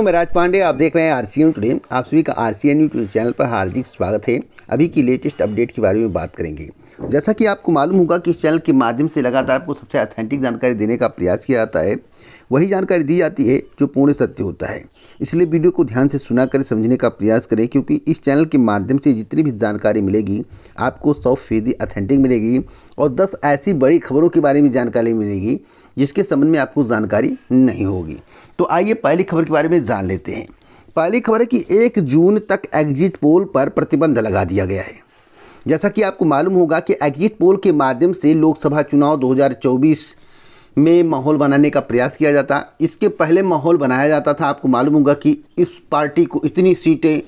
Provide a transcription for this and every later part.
मैं राज पांडे, आप देख रहे हैं आरसीएन टुडे। आप सभी का आरसीएन यूट्यूब चैनल पर हार्दिक स्वागत है। अभी की लेटेस्ट अपडेट के बारे में बात करेंगे। जैसा कि आपको मालूम होगा कि इस चैनल के माध्यम से लगातार आपको सबसे ऑथेंटिक जानकारी देने का प्रयास किया जाता है। वही जानकारी दी जाती है जो पूर्ण सत्य होता है। इसलिए वीडियो को ध्यान से सुना कर समझने का प्रयास करें, क्योंकि इस चैनल के माध्यम से जितनी भी जानकारी मिलेगी आपको 100% ऑथेंटिक मिलेगी और 10 ऐसी बड़ी खबरों के बारे में जानकारी मिलेगी जिसके संबंध में आपको जानकारी नहीं होगी। तो आइए पहली खबर के बारे में जान लेते हैं। पहली खबर है कि 1 जून तक एग्जिट पोल पर प्रतिबंध लगा दिया गया है। जैसा कि आपको मालूम होगा कि एग्जिट पोल के माध्यम से लोकसभा चुनाव 2024 में माहौल बनाने का प्रयास किया जाता। इसके पहले माहौल बनाया जाता था। आपको मालूम होगा कि इस पार्टी को इतनी सीटें,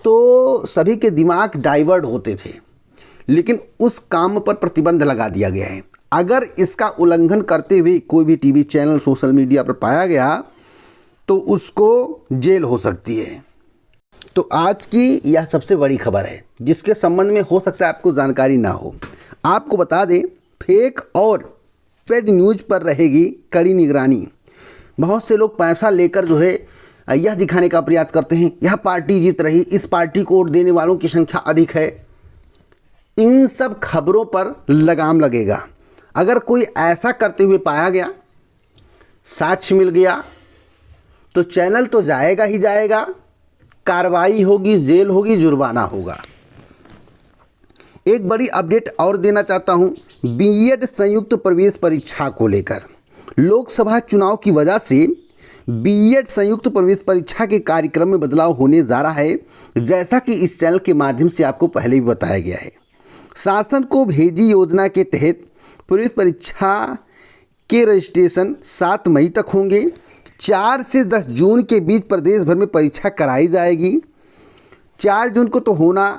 तो सभी के दिमाग डाइवर्ट होते थे, लेकिन उस काम पर प्रतिबंध लगा दिया गया है। अगर इसका उल्लंघन करते हुए कोई भी टीवी चैनल सोशल मीडिया पर पाया गया तो उसको जेल हो सकती है। तो आज की यह सबसे बड़ी खबर है जिसके संबंध में हो सकता है आपको जानकारी ना हो। आपको बता दें, फेक और पेड न्यूज़ पर रहेगी कड़ी निगरानी। बहुत से लोग पैसा लेकर जो है यह दिखाने का प्रयास करते हैं यह पार्टी जीत रही, इस पार्टी को वोट देने वालों की संख्या अधिक है। इन सब खबरों पर लगाम लगेगा। अगर कोई ऐसा करते हुए पाया गया, साक्ष्य मिल गया, तो चैनल तो जाएगा ही जाएगा, कार्रवाई होगी, जेल होगी, जुर्माना होगा। एक बड़ी अपडेट और देना चाहता हूं बीएड संयुक्त प्रवेश परीक्षा को लेकर। लोकसभा चुनाव की वजह से बीएड संयुक्त प्रवेश परीक्षा के कार्यक्रम में बदलाव होने जा रहा है, जैसा कि इस चैनल के माध्यम से आपको पहले भी बताया गया है। शासन को भेजी योजना के तहत प्रवेश परीक्षा के रजिस्ट्रेशन 7 मई तक होंगे। 4 से 10 जून के बीच प्रदेश भर में परीक्षा कराई जाएगी। 4 जून को तो होना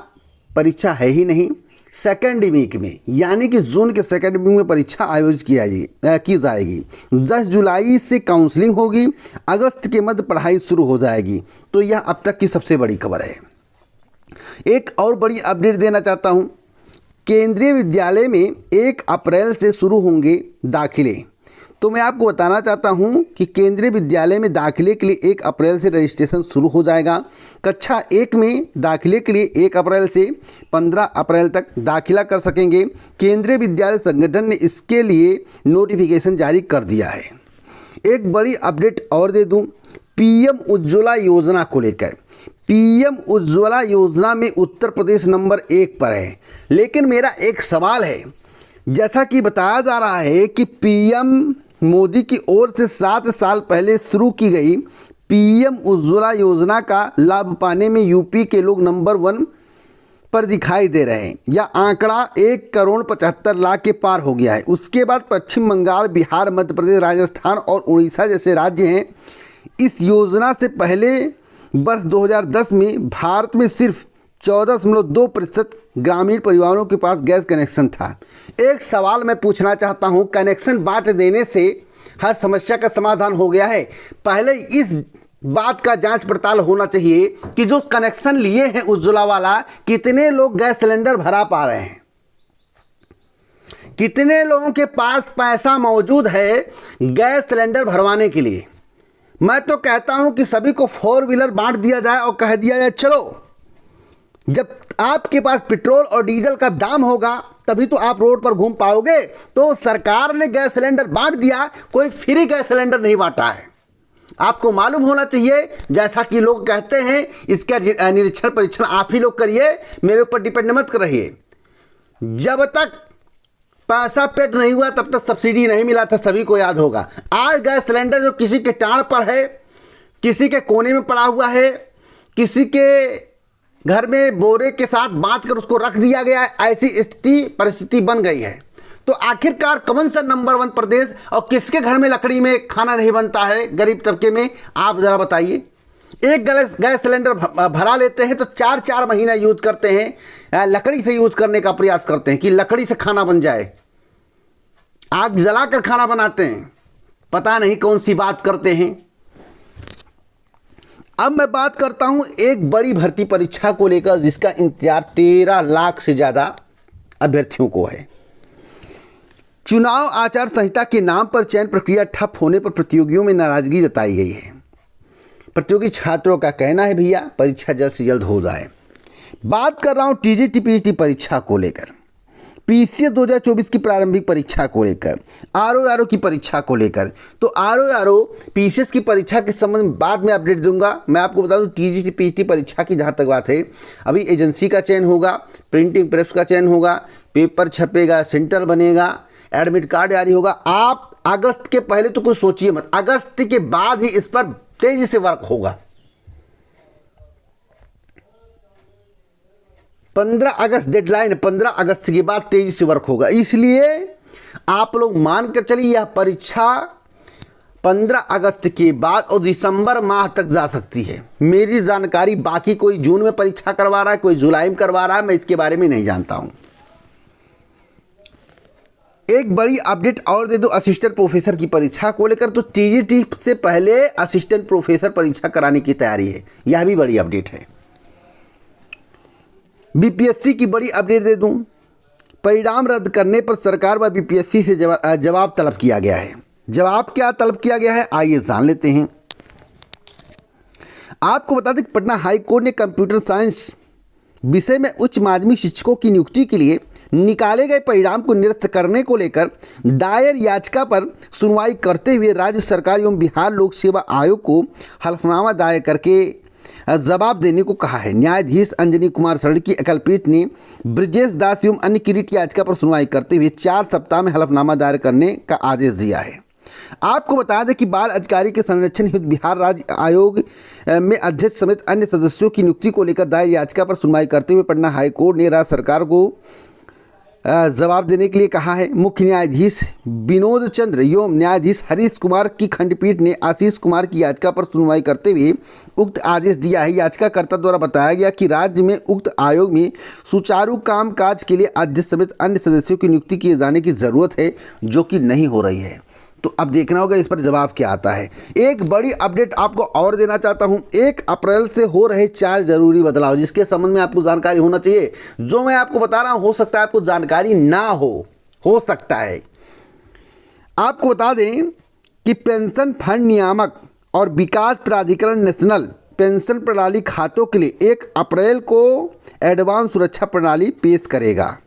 परीक्षा है ही नहीं, सेकेंड वीक में यानी कि जून के सेकेंड वीक में परीक्षा आयोजित की जाएगी। 10 जुलाई से काउंसलिंग होगी, अगस्त के मध्य पढ़ाई शुरू हो जाएगी। तो यह अब तक की सबसे बड़ी खबर है। एक और बड़ी अपडेट देना चाहता हूँ। केंद्रीय विद्यालय में 1 अप्रैल से शुरू होंगे दाखिले। तो मैं आपको बताना चाहता हूं कि केंद्रीय विद्यालय में दाखिले के लिए 1 अप्रैल से रजिस्ट्रेशन शुरू हो जाएगा। कक्षा 1 में दाखिले के लिए 1 अप्रैल से 15 अप्रैल तक दाखिला कर सकेंगे। केंद्रीय विद्यालय संगठन ने इसके लिए नोटिफिकेशन जारी कर दिया है। एक बड़ी अपडेट और दे दूं पीएम उज्ज्वला योजना को लेकर। पीएम उज्ज्वला योजना में उत्तर प्रदेश नंबर 1 पर है, लेकिन मेरा एक सवाल है। जैसा कि बताया जा रहा है कि पीएम मोदी की ओर से 7 साल पहले शुरू की गई पीएम उज्ज्वला योजना का लाभ पाने में यूपी के लोग नंबर 1 पर दिखाई दे रहे हैं। यह आंकड़ा 1,75,00,000 के पार हो गया है। उसके बाद पश्चिम बंगाल, बिहार, मध्य प्रदेश, राजस्थान और उड़ीसा जैसे राज्य हैं। इस योजना से पहले वर्ष 2010 में भारत में सिर्फ 14.2% ग्रामीण परिवारों के पास गैस कनेक्शन था। एक सवाल मैं पूछना चाहता हूं, कनेक्शन बांट देने से हर समस्या का समाधान हो गया है? पहले इस बात का जांच पड़ताल होना चाहिए कि जो कनेक्शन लिए हैं उज्ज्वला वाला, कितने लोग गैस सिलेंडर भरा पा रहे हैं, कितने लोगों के पास पैसा मौजूद है गैस सिलेंडर भरवाने के लिए। मैं तो कहता हूं कि सभी को 4 व्हीलर बांट दिया जाए और कह दिया जाए चलो, जब आपके पास पेट्रोल और डीजल का दाम होगा तभी तो आप रोड पर घूम पाओगे। तो सरकार ने गैस सिलेंडर बांट दिया, कोई फ्री गैस सिलेंडर नहीं बांटा है। आपको मालूम होना चाहिए। जैसा कि लोग कहते हैं इसका निरीक्षण परीक्षण आप ही लोग करिए, मेरे ऊपर डिपेंड मत करिए। जब तक पैसा पेड नहीं हुआ तब तक सब्सिडी नहीं मिला था, सभी को याद होगा। आज गैस सिलेंडर जो किसी के टाड़ पर है, किसी के कोने में पड़ा हुआ है, किसी के घर में बोरे के साथ बांध कर उसको रख दिया गया है, ऐसी परिस्थिति बन गई है। तो आखिरकार कौन सा नंबर 1 प्रदेश और किसके घर में लकड़ी में खाना नहीं बनता है गरीब तबके में, आप जरा बताइए। एक गैस सिलेंडर भरा लेते हैं तो 4-4 महीना यूज करते हैं, लकड़ी से यूज करने का प्रयास करते हैं कि लकड़ी से खाना बन जाए। आग जलाकर खाना बनाते हैं, पता नहीं कौन सी बात करते हैं। अब मैं बात करता हूं एक बड़ी भर्ती परीक्षा को लेकर जिसका इंतजार 13 लाख से ज़्यादा अभ्यर्थियों को है। चुनाव आचार संहिता के नाम पर चयन प्रक्रिया ठप होने पर प्रतियोगियों में नाराजगी जताई गई है। प्रतियोगी छात्रों का कहना है भैया परीक्षा जल्द से जल्द हो जाए। बात कर रहा हूँ टीजीटी पीजीटी परीक्षा को लेकर, पीसीएस 2024 की प्रारंभिक परीक्षा को लेकर, आरओ की परीक्षा को लेकर। तो आरओ पीसीएस की परीक्षा के संबंध में बाद में अपडेट दूंगा। मैं आपको बता दूं टीजीटी पीजीटी परीक्षा की जहाँ तक बात है, अभी एजेंसी का चयन होगा, प्रिंटिंग प्रेस का चयन होगा, पेपर छपेगा, सेंटर बनेगा, एडमिट कार्ड जारी होगा। आप अगस्त के पहले तो कुछ सोचिए मत, अगस्त के बाद ही इस पर तेजी से वर्क होगा। 15 अगस्त डेडलाइन, 15 अगस्त के बाद तेजी से वर्क होगा। इसलिए आप लोग मान कर चलिए यह परीक्षा 15 अगस्त के बाद और दिसंबर माह तक जा सकती है। मेरी जानकारी, बाकी कोई जून में परीक्षा करवा रहा है, कोई जुलाई में करवा रहा है, मैं इसके बारे में नहीं जानता हूं। एक बड़ी अपडेट और दे दो असिस्टेंट प्रोफेसर की परीक्षा को लेकर। तो टीजीटी से पहले असिस्टेंट प्रोफेसर परीक्षा कराने की तैयारी है, यह भी बड़ी अपडेट है। बीपीएससी की बड़ी अपडेट दे दूं, परिणाम रद्द करने पर सरकार व बीपीएससी से जवाब तलब किया गया है। जवाब क्या तलब किया गया है, आइए जान लेते हैं। आपको बता दें कि पटना हाई कोर्ट ने कंप्यूटर साइंस विषय में उच्च माध्यमिक शिक्षकों की नियुक्ति के लिए निकाले गए परिणाम को निरस्त करने को लेकर दायर याचिका पर सुनवाई करते हुए राज्य सरकार एवं बिहार लोक सेवा आयोग को हलफनामा दायर करके जवाब देने को कहा है। न्यायाधीश अंजनी कुमार शरण की एकलपीठ ने ब्रजेश दास एवं अन्य की रिट याचिका पर सुनवाई करते हुए 4 सप्ताह में हलफनामा दायर करने का आदेश दिया है। आपको बता दें कि बाल अधिकारी के संरक्षण हेतु बिहार राज्य आयोग में अध्यक्ष समेत अन्य सदस्यों की नियुक्ति को लेकर दायर याचिका पर सुनवाई करते हुए पटना हाई कोर्ट ने राज्य सरकार को जवाब देने के लिए कहा है। मुख्य न्यायाधीश विनोद चंद्र एवं न्यायाधीश हरीश कुमार की खंडपीठ ने आशीष कुमार की याचिका पर सुनवाई करते हुए उक्त आदेश दिया है। याचिकाकर्ता द्वारा बताया गया कि राज्य में उक्त आयोग में सुचारू कामकाज के लिए अध्यक्ष समेत अन्य सदस्यों की नियुक्ति किए जाने की जरूरत है, जो कि नहीं हो रही है। तो अब देखना होगा इस पर जवाब क्या आता है। एक बड़ी अपडेट आपको और देना चाहता हूं, 1 अप्रैल से हो रहे 4 जरूरी बदलाव, जिसके संबंध में आपको जानकारी होना चाहिए। जो मैं आपको बता रहा हूं, हो सकता है आपको जानकारी ना हो सकता है। आपको बता दें कि पेंशन फंड नियामक और विकास प्राधिकरण नेशनल पेंशन प्रणाली खातों के लिए 1 अप्रैल को एडवांस सुरक्षा प्रणाली पेश करेगा।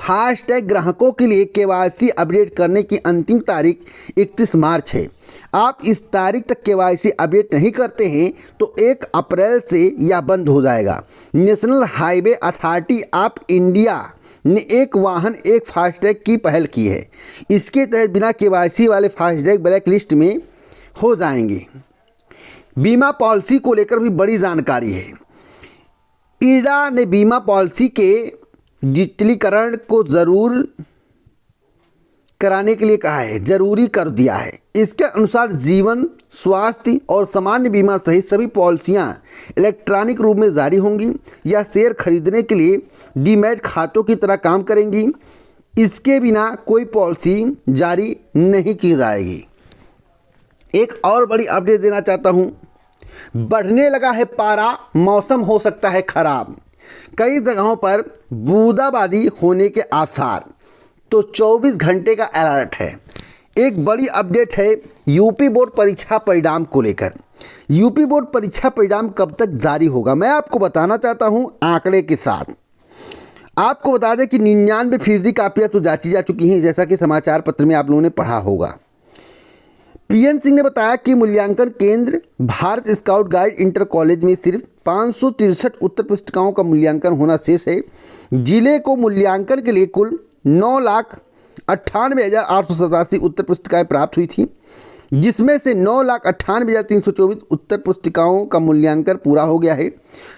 फास्टैग ग्राहकों के लिए केवाईसी अपडेट करने की अंतिम तारीख 31 मार्च है। आप इस तारीख तक केवाईसी अपडेट नहीं करते हैं तो 1 अप्रैल से यह बंद हो जाएगा। National highway authority of India ने एक वाहन एक फास्टैग की पहल की है। इसके तहत बिना केवाईसी वाले फास्टैग ब्लैक लिस्ट में हो जाएंगे। बीमा पॉलिसी को लेकर भी बड़ी जानकारी है। इरा ने बीमा पॉलिसी के डिजिटलीकरण को जरूर कराने के लिए कहा है, जरूरी कर दिया है। इसके अनुसार जीवन, स्वास्थ्य और सामान्य बीमा सहित सभी पॉलिसियां इलेक्ट्रॉनिक रूप में जारी होंगी या शेयर खरीदने के लिए डीमैट खातों की तरह काम करेंगी। इसके बिना कोई पॉलिसी जारी नहीं की जाएगी। एक और बड़ी अपडेट देना चाहता हूं, बढ़ने लगा है पारा, मौसम हो सकता है खराब। कई जगहों पर बूंदाबांदी होने के आसार, तो 24 घंटे का अलर्ट है। एक बड़ी अपडेट है यूपी बोर्ड परीक्षा परिणाम को लेकर। यूपी बोर्ड परीक्षा परिणाम कब तक जारी होगा, मैं आपको बताना चाहता हूं आंकड़े के साथ। आपको बता दें कि 99% कापियाँ तो जांची जा चुकी हैं, जैसा कि समाचार पत्र में आप लोगों ने पढ़ा होगा। पीएन सिंह ने बताया कि मूल्यांकन केंद्र Bharat scout guide inter college में सिर्फ 563 उत्तर पुस्तिकाओं का मूल्यांकन होना शेष है। जिले को मूल्यांकन के लिए कुल 9,98,887 उत्तर पुस्तिकाएं प्राप्त हुई थी, जिसमें से 9,98,324 उत्तर पुस्तिकाओं का मूल्यांकन पूरा हो गया है।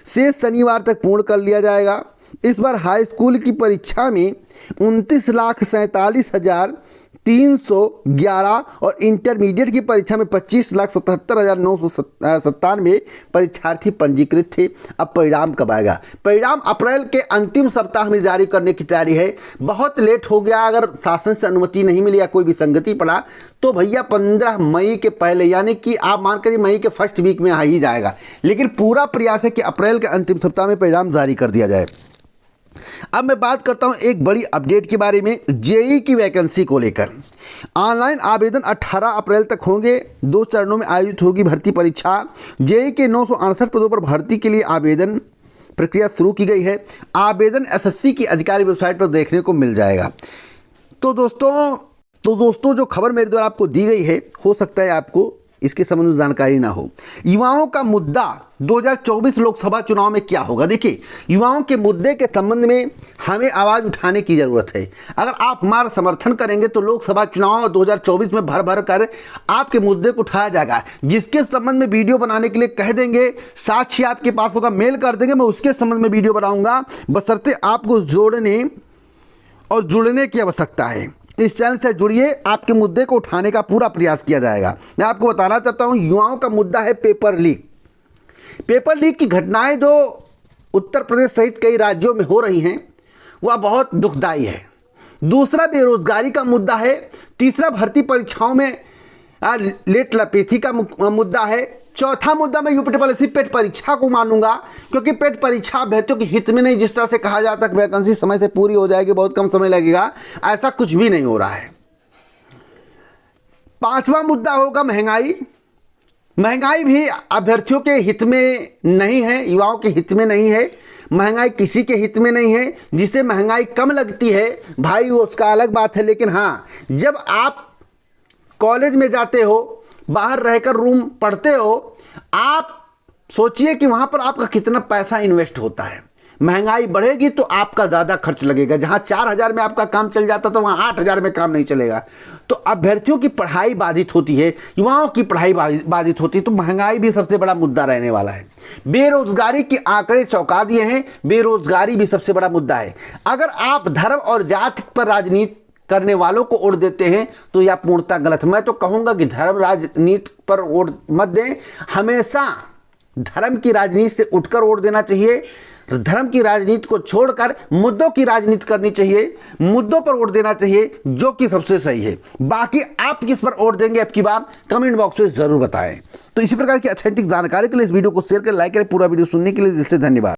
शेष शनिवार तक पूर्ण कर लिया जाएगा। इस बार हाई स्कूल की परीक्षा में 29,47,311 और इंटरमीडिएट की परीक्षा में 25,77,997 परीक्षार्थी पंजीकृत थे। अब परिणाम कब आएगा? परिणाम अप्रैल के अंतिम सप्ताह में जारी करने की तैयारी है। बहुत लेट हो गया, अगर शासन से अनुमति नहीं मिली या कोई विसंगति पड़ा तो भैया 15 मई के पहले, यानी कि आप मान करिए मई के फर्स्ट वीक में आ ही जाएगा। लेकिन पूरा प्रयास है कि अप्रैल के अंतिम सप्ताह में परिणाम जारी कर दिया जाए। अब मैं बात करता हूं एक बड़ी अपडेट के बारे में, जेईई की वैकेंसी को लेकर। ऑनलाइन आवेदन 18 अप्रैल तक होंगे। 2 चरणों में आयोजित होगी भर्ती परीक्षा। जेईई के 968 पदों पर भर्ती के लिए आवेदन प्रक्रिया शुरू की गई है। आवेदन एसएससी की आधिकारिक वेबसाइट पर देखने को मिल जाएगा। तो दोस्तों जो खबर मेरे द्वारा आपको दी गई है, हो सकता है आपको इसके संबंध में जानकारी ना हो। युवाओं का मुद्दा 2024 लोकसभा चुनाव में क्या होगा? देखिए, युवाओं के मुद्दे के संबंध में हमें आवाज़ उठाने की ज़रूरत है। अगर आप हमारा समर्थन करेंगे तो लोकसभा चुनाव 2024 में भर भर कर आपके मुद्दे को उठाया जाएगा। जिसके संबंध में वीडियो बनाने के लिए कह देंगे, साक्षी आपके पास होगा, मेल कर देंगे, मैं उसके संबंध में वीडियो बनाऊंगा। बशर्ते आपको जोड़ने और जुड़ने की आवश्यकता है। इस चैनल से जुड़िए, आपके मुद्दे को उठाने का पूरा प्रयास किया जाएगा। मैं आपको बताना चाहता हूं, युवाओं का मुद्दा है पेपर लीक। पेपर लीक की घटनाएं जो उत्तर प्रदेश सहित कई राज्यों में हो रही हैं, वह बहुत दुखदाई है। दूसरा बेरोजगारी का मुद्दा है। तीसरा भर्ती परीक्षाओं में लेट लपेथी का मुद्दा है। चौथा मुद्दा मैं यूपीटीपीएससी पेट परीक्षा को मानूंगा, क्योंकि पेट परीक्षा अभ्यर्थियों के हित में नहीं। जिस तरह से कहा जाता है वैकेंसी समय से पूरी हो जाएगी, बहुत कम समय लगेगा, ऐसा कुछ भी नहीं हो रहा है। पांचवा मुद्दा होगा महंगाई। महंगाई भी अभ्यर्थियों के हित में नहीं है, युवाओं के हित में नहीं है। महंगाई किसी के हित में नहीं है। जिसे महंगाई कम लगती है भाई, वो उसका अलग बात है। लेकिन हाँ, जब आप कॉलेज में जाते हो, बाहर रहकर रूम पढ़ते हो, आप सोचिए कि वहाँ पर आपका कितना पैसा इन्वेस्ट होता है। महंगाई बढ़ेगी तो आपका ज़्यादा खर्च लगेगा। जहाँ 4000 में आपका काम चल जाता तो वहाँ 8000 में काम नहीं चलेगा। तो अभ्यर्थियों की पढ़ाई बाधित होती है, युवाओं की पढ़ाई बाधित होती है। तो महंगाई भी सबसे बड़ा मुद्दा रहने वाला है। बेरोजगारी के आंकड़े चौंका दिए हैं। बेरोजगारी भी सबसे बड़ा मुद्दा है। अगर आप धर्म और जाति पर राजनीति करने वालों को वोट देते हैं तो यह पूर्णतः गलत। मैं तो कहूंगा कि धर्म राजनीति पर वोट मत दें। हमेशा धर्म की राजनीति से उठकर वोट देना चाहिए। धर्म की राजनीति को छोड़कर मुद्दों की राजनीति करनी चाहिए। मुद्दों पर वोट देना चाहिए, जो कि सबसे सही है। बाकी आप किस पर वोट देंगे अब की बार कमेंट बॉक्स में जरूर बताएं। तो इसी प्रकार की ऑथेंटिक जानकारी के लिए इस वीडियो को शेयर करें, लाइक करें। पूरा वीडियो सुनने के लिए दिल से धन्यवाद।